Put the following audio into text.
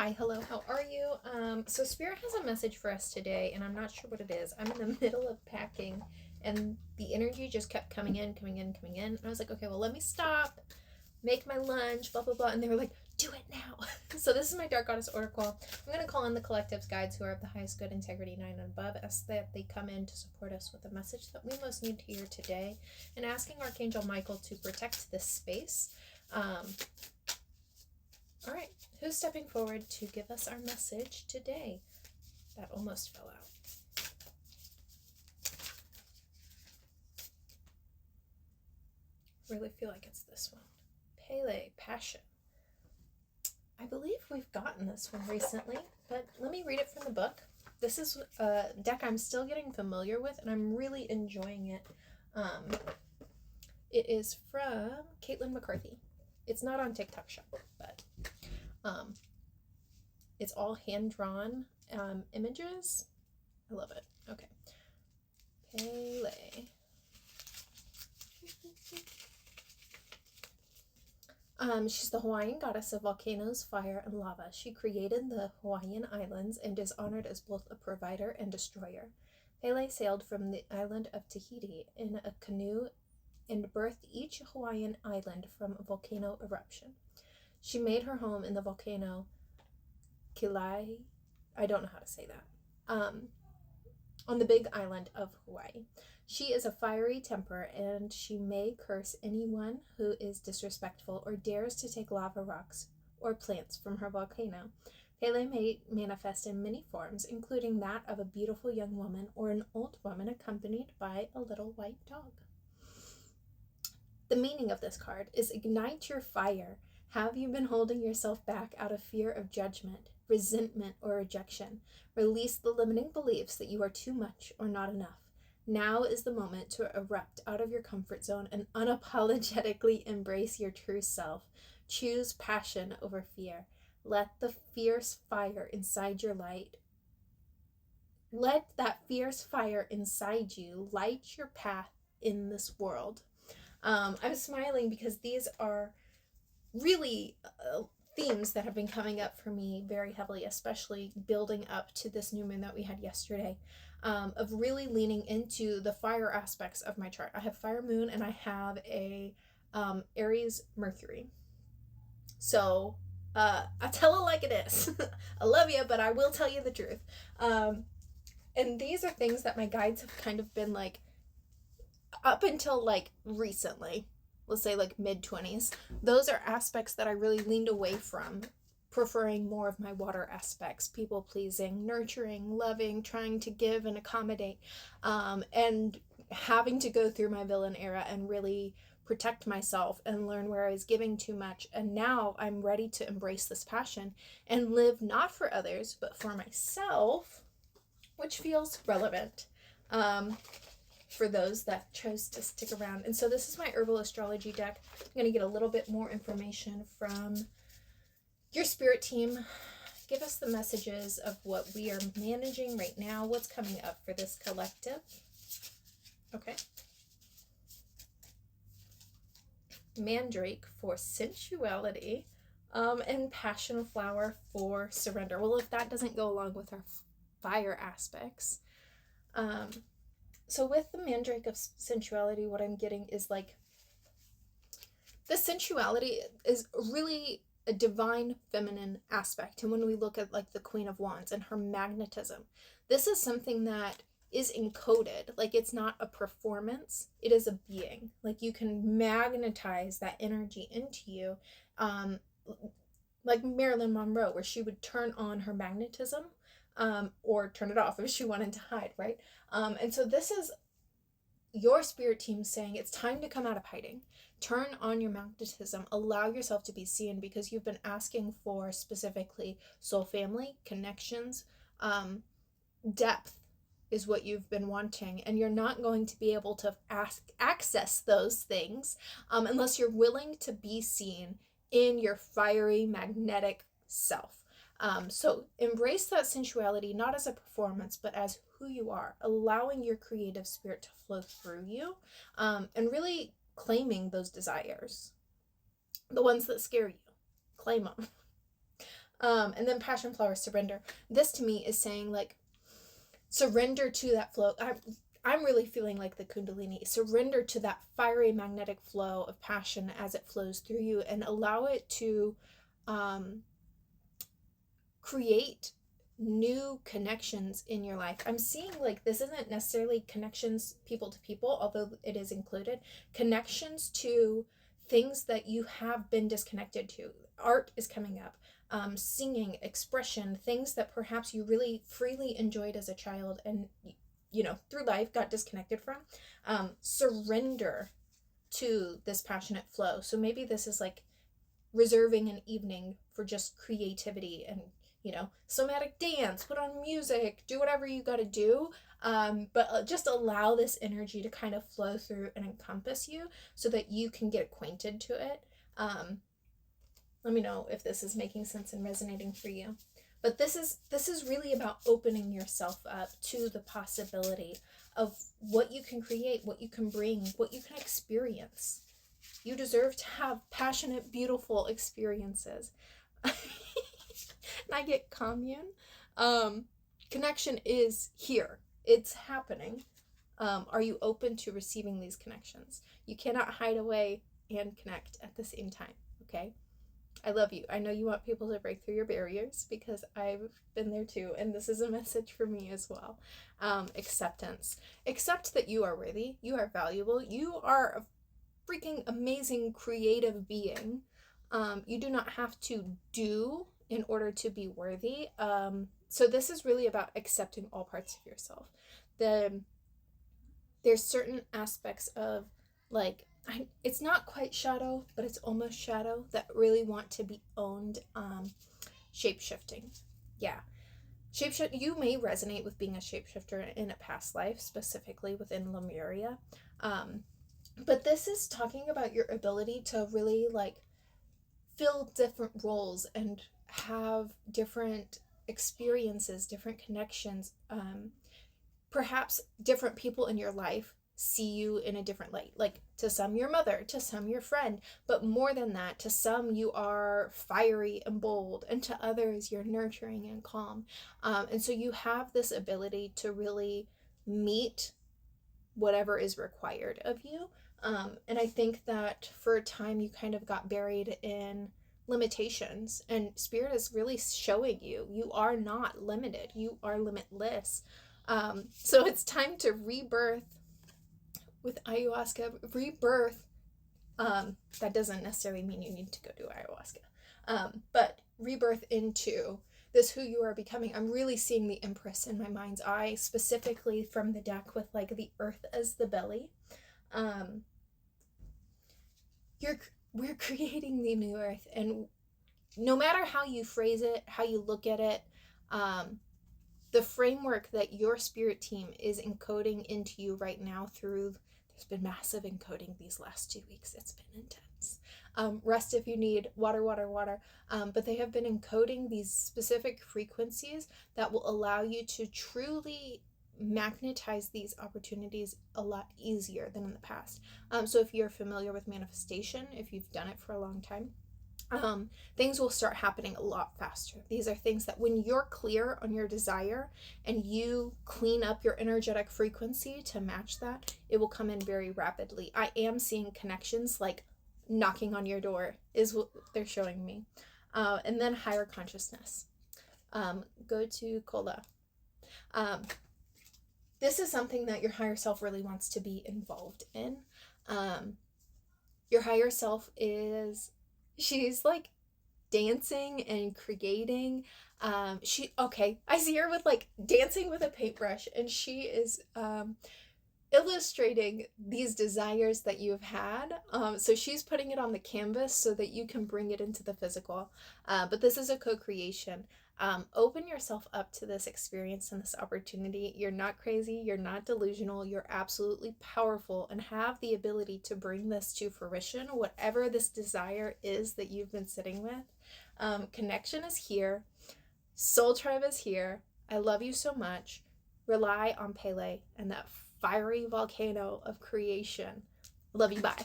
Hi, hello, how are you? So Spirit has a message for us today, and I'm not sure what it is. I'm in the middle of packing, and the energy just kept coming in, coming in, coming in. And I was like, okay, well, let me stop, make my lunch, blah, blah, blah. And they were like, do it now. So this is my Dark Goddess Order call. I'm going to call in the collective's guides who are of the highest good, integrity, 9 and above, ask that they come in to support us with a message that we most need to hear today, and asking Archangel Michael to protect this space. All right, who's stepping forward to give us our message today? That almost fell out. Really feel like it's this one. Pele, passion. I believe we've gotten this one recently, but let me read it from the book. This is a deck I'm still getting familiar with, and I'm really enjoying it. It is from Caitlin McCarthy. It's not on TikTok Shop, but it's all hand-drawn images. I love it. Okay. Pele. She's the Hawaiian goddess of volcanoes, fire, and lava. She created the Hawaiian Islands and is honored as both a provider and destroyer. Pele sailed from the island of Tahiti in a canoe and birthed each Hawaiian island from a volcano eruption. She made her home in the volcano Kilai, I don't know how to say that, on the big island of Hawaii. She is a fiery temper, and she may curse anyone who is disrespectful or dares to take lava rocks or plants from her volcano. Pele may manifest in many forms, including that of a beautiful young woman or an old woman accompanied by a little white dog. The meaning of this card is ignite your fire. Have you been holding yourself back out of fear of judgment, resentment, or rejection? Release the limiting beliefs that you are too much or not enough. Now is the moment to erupt out of your comfort zone and unapologetically embrace your true self. Choose passion over fear. Let the fierce fire inside your light. Let that fierce fire inside you light your path in this world. I'm smiling because these are really themes that have been coming up for me very heavily, especially building up to this new moon that we had yesterday, of really leaning into the fire aspects of my chart. I have fire moon and I have a Aries Mercury. So I tell it like it is. I love you, but I will tell you the truth. And these are things that my guides have kind of been like, up until like recently, let's say like mid-20s, those are aspects that I really leaned away from, preferring more of my water aspects, people pleasing, nurturing, loving, trying to give and accommodate, and having to go through my villain era and really protect myself and learn where I was giving too much. And now I'm ready to embrace this passion and live not for others but for myself, which feels relevant for those that chose to stick around. And so this is my herbal astrology deck. I'm going to get a little bit more information from your spirit team. Give us the messages of what we are managing right now, what's coming up for this collective. Okay. Mandrake for sensuality, and passion flower for surrender. Well, if that doesn't go along with our fire aspects, so with the mandrake of sensuality, what I'm getting is like, the sensuality is really a divine feminine aspect. And when we look at like the Queen of Wands and her magnetism, this is something that is encoded. Like, it's not a performance, it is a being. Like, you can magnetize that energy into you, like Marilyn Monroe, where she would turn on her magnetism, or turn it off if she wanted to hide, right? And so this is your spirit team saying it's time to come out of hiding. Turn on your magnetism. Allow yourself to be seen, because you've been asking for specifically soul family, connections, depth is what you've been wanting. And you're not going to be able to access those things unless you're willing to be seen in your fiery, magnetic self. So embrace that sensuality, not as a performance, but as who you are, allowing your creative spirit to flow through you, and really claiming those desires, the ones that scare you, claim them. And then passion flower, surrender. This to me is saying like, surrender to that flow. I'm really feeling like the Kundalini. Surrender to that fiery magnetic flow of passion as it flows through you, and allow it to create new connections in your life. I'm seeing like this isn't necessarily connections people to people, although it is included. Connections to things that you have been disconnected to. Art is coming up. Singing, expression, things that perhaps you really freely enjoyed as a child and, you know, through life got disconnected from. Surrender to this passionate flow. So maybe this is like reserving an evening for just creativity and, you know, somatic dance, put on music, do whatever you got to do. But just allow this energy to kind of flow through and encompass you so that you can get acquainted to it. Let me know if this is making sense and resonating for you. But this is really about opening yourself up to the possibility of what you can create, what you can bring, what you can experience. You deserve to have passionate, beautiful experiences. And I get commune. Connection is here. It's happening. Are you open to receiving these connections? You cannot hide away and connect at the same time, okay? I love you. I know you want people to break through your barriers because I've been there too, and this is a message for me as well. Acceptance. Accept that you are worthy, you are valuable, you are a freaking amazing creative being. You do not have to do in order to be worthy. So this is really about accepting all parts of yourself. There's certain aspects of like, it's not quite shadow, but it's almost shadow that really want to be owned. Shape-shifting. Yeah. Shapeshift, you may resonate with being a shapeshifter in a past life, specifically within Lemuria. But this is talking about your ability to really like fill different roles and have different experiences, different connections. Perhaps different people in your life see you in a different light. Like to some your mother, to some your friend, but more than that, to some you are fiery and bold, and to others you're nurturing and calm. And so you have this ability to really meet whatever is required of you. And I think that for a time you kind of got buried in limitations, and Spirit is really showing you you are not limited, you are limitless. So it's time to rebirth with ayahuasca. Rebirth, that doesn't necessarily mean you need to go do ayahuasca, but rebirth into this who you are becoming. I'm really seeing the Empress in my mind's eye, specifically from the deck with like the earth as the belly. We're creating the new earth, and no matter how you phrase it, how you look at it, the framework that your spirit team is encoding into you right now through, there's been massive encoding these last 2 weeks. It's been intense. Rest if you need, water. But they have been encoding these specific frequencies that will allow you to truly magnetize these opportunities a lot easier than in the past. So if you're familiar with manifestation, if you've done it for a long time, things will start happening a lot faster. These are things that when you're clear on your desire and you clean up your energetic frequency to match that, it will come in very rapidly. I am seeing connections like knocking on your door is what they're showing me. And then higher consciousness. Go to Kola. This is something that your higher self really wants to be involved in. Your higher self she's like dancing and creating. I see her with like dancing with a paintbrush, and she is illustrating these desires that you've had. So she's putting it on the canvas so that you can bring it into the physical. But this is a co-creation. Open yourself up to this experience and this opportunity. You're not crazy, you're not delusional, you're absolutely powerful and have the ability to bring this to fruition, whatever this desire is that you've been sitting with. Connection is here. Soul Tribe is here. I love you so much. Rely on Pele and that fiery volcano of creation. Love you, bye.